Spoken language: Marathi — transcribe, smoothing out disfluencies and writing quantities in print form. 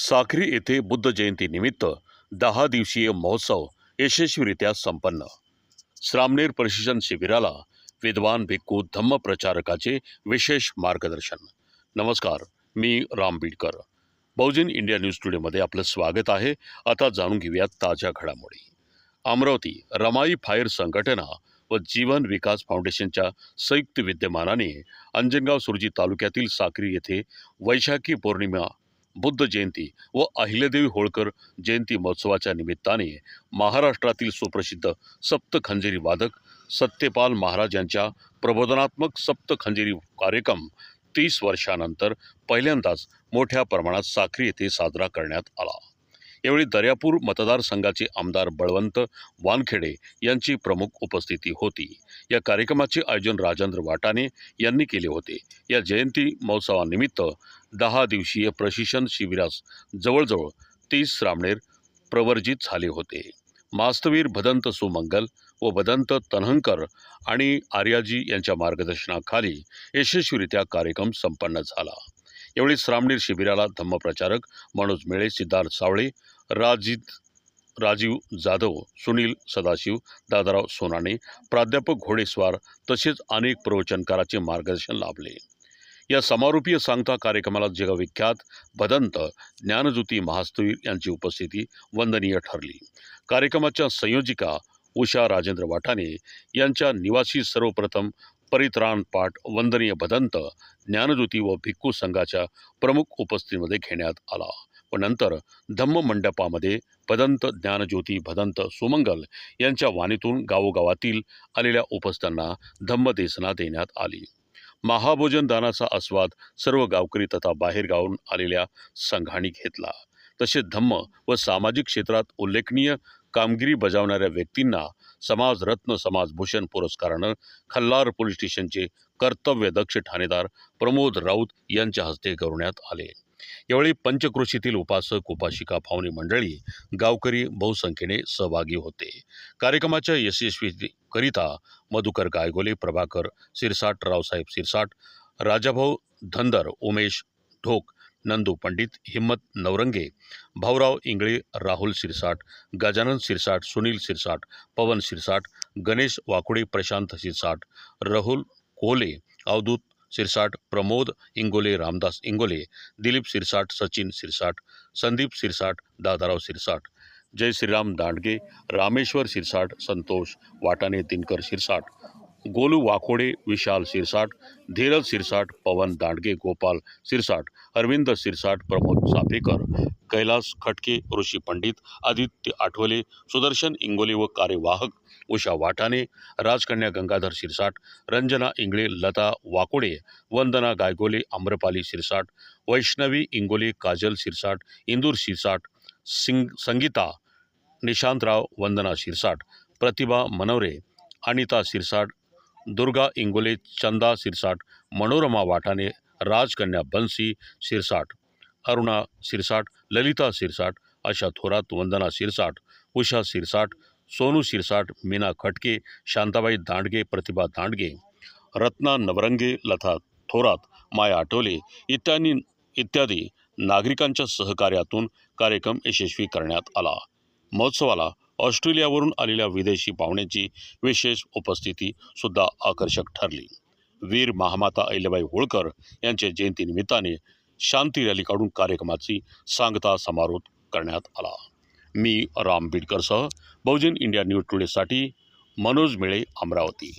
साक्री येथे बुद्ध जयंतीनिमित्त 10 दिवसीय महोत्सव यशस्वीरित्या संपन्न। श्रामणेर प्रशिक्षण शिबिराला विद्वान भिक्खू धम्म प्रचारकाचे विशेष मार्गदर्शन। नमस्कार, मी राम बीडकर। बहुजन इंडिया न्यूज टुडेमध्ये आपलं स्वागत आहे। आता जाणून घेऊयात ताज्या घडामोडी। अमरावती रमाई फायर संघटना व जीवन विकास फाउंडेशनच्या संयुक्त विद्यमानाने अंजनगाव सुरजी तालुक्यातील साक्री येथे वैशाखी पौर्णिमा, बुद्ध जयंती व अहिल्यादेवी होळकर जयंती महोत्सवाच्या निमित्ताने महाराष्ट्रातील सुप्रसिद्ध सप्त खंजिरी वादक सत्यपाल महाराज यांच्या प्रबोधनात्मक सप्त खंजिरी कार्यक्रम 30 वर्षानंतर पहिल्यांदाच मोठ्या प्रमाणात साक्री येथे साजरा करण्यात आला। यावेळी दर्यापूर मतदारसंघाचे आमदार बळवंत वानखेडे यांची प्रमुख उपस्थिती होती। या कार्यक्रमाचे आयोजन राजेंद्र वाटाणे यांनी केले होते। या जयंती महोत्सवानिमित्त 10 दिवसीय प्रशिक्षण शिबिरास जवळजवळ 30 श्रामणेर प्रवर्जित झाले होते। मास्तवीर भदंत सुमंगल व भदंत तन्हंकर आणि आर्याजी यांच्या मार्गदर्शनाखाली यशस्वीरित्या कार्यक्रम संपन्न झाला। यावेळी श्रामणेर शिबिराला धम्मप्रचारक मनोज मेळे, सिद्धार्थ सावळे, राजीव जाधव, सुनील सदाशिव, दादाराव सोनाने, प्राध्यापक घोडेस्वार तसेच अनेक प्रवचनकाराचे मार्गदर्शन लाभले। या समारोपीय सांगता कार्यक्रमाला जगविख्यात भदंत ज्ञानज्योती महास्तवीर यांची उपस्थिती वंदनीय ठरली। कार्यक्रमाच्या संयोजिका उषा राजेंद्र वाटाणे यांच्या निवासी सर्वप्रथम परित्राण पाठ वंदनीय भदंत ज्ञानज्योती व भिक्खू संघाच्या प्रमुख उपस्थितीमध्ये घेण्यात आला व नंतर धम्म मंडपामध्ये भदंत ज्ञानज्योती भदंत सुमंगल यांच्या वाणीतून गावोगावातील आलेल्या उपस्थितांना धम्मदेसना देण्यात आली। महाभोजन दानाचा आस्वाद सर्व गावकरी तथा बाहेरगावून आलेल्या संघांनी घेतला। तसेच धम्म व सामाजिक क्षेत्रात उल्लेखनीय कामगिरी बजावणाऱ्या व्यक्तींना समाजरत्न समाजभूषण पुरस्कारानं खल्लार पोलीस स्टेशनचे कर्तव्यदक्ष ठाणेदार प्रमोद राऊत यांच्या हस्ते गौरवण्यात आले। यावेळी पंचक्रोशीतील उपासक उपासिका पाहुणे मंडळी गावकरी बहुसंख्येने सहभागी होते। कार्यक्रमाच्या यशस्वीकरिता मधुकर गायगोले, प्रभाकर सिरसाट, रावसाहेब सिरसाट, राजाभाऊ धनदर, उमेश ढोक, नंदू पंडित, हिम्मत नवरंगे, भाऊराव इंगळे, राहुल सिरसाट, गजानन सिरसाट, सुनील सिरसाट, पवन सिरसाट, गणेश वाकुडे, प्रशांत सिरसाट, राहुल कोहले, अवधूत सिरसाट, प्रमोद इंगोले, रामदास इंगोले, दिलीप सिरसाट, सचिन सिरसाट, संदीप सिरसाट, दादाराव सिरसाट, जय श्रीराम दांडगे, रामेश्वर सिरसाट, संतोष वाटाणे, दिनकर सिरसाट, गोलू वाकोडे, विशाल सिरसाट, धीरज सिरसाट, पवन दांडगे, गोपाल सिरसाट, अरविंद सिरसाट, प्रमोद चापेकर, कैलास खटके, ऋषी पंडित, आदित्य आठवले, सुदर्शन इंगोले व कार्यवाहक उषा वाटाणे, राजकन्या गंगाधर सिरसाट, रंजना इंगळे, लता वाकोडे, वंदना गायगोले, आम्रपाली सिरसाट, वैष्णवी इंगोले, काजल सिरसाट, इंदूर सिरसाट, संगीता निशांतराव, वंदना सिरसाट, प्रतिभा मनवरे, अनिता सिरसाट, दुर्गा इंगोले, चंदा सिरसाट, मनोरमा वाटाणे, राजकन्या बंसी सिरसाट, अरुणा सिरसाट, ललिता सिरसाट, आशा थोरात, वंदना सिरसाट, उषा सिरसाट, सोनू सिरसाट, मीना खटके, शांताबाई दांडगे, प्रतिभा दांडगे, रत्ना नवरंगे, लता थोरात, माया आठवले इत्यादी नागरिकांच्या सहकार्यातून कार्यक्रम यशस्वी करण्यात आला। महोत्सवाला ऑस्ट्रेलियावरून आलेल्या विदेशी पाहुण्यांची विशेष उपस्थिती सुद्धा आकर्षक ठरली। वीर महामाता अहिल्याबाई होळकर यांच्या जयंतीनिमित्ताने शांती रॅली काढून कार्यक्रमाची सांगता समारोप करण्यात आला। मी राम बीडकरसह बहुजन इंडिया न्यूज टुडेसाठी मनोज मेळे, अमरावती।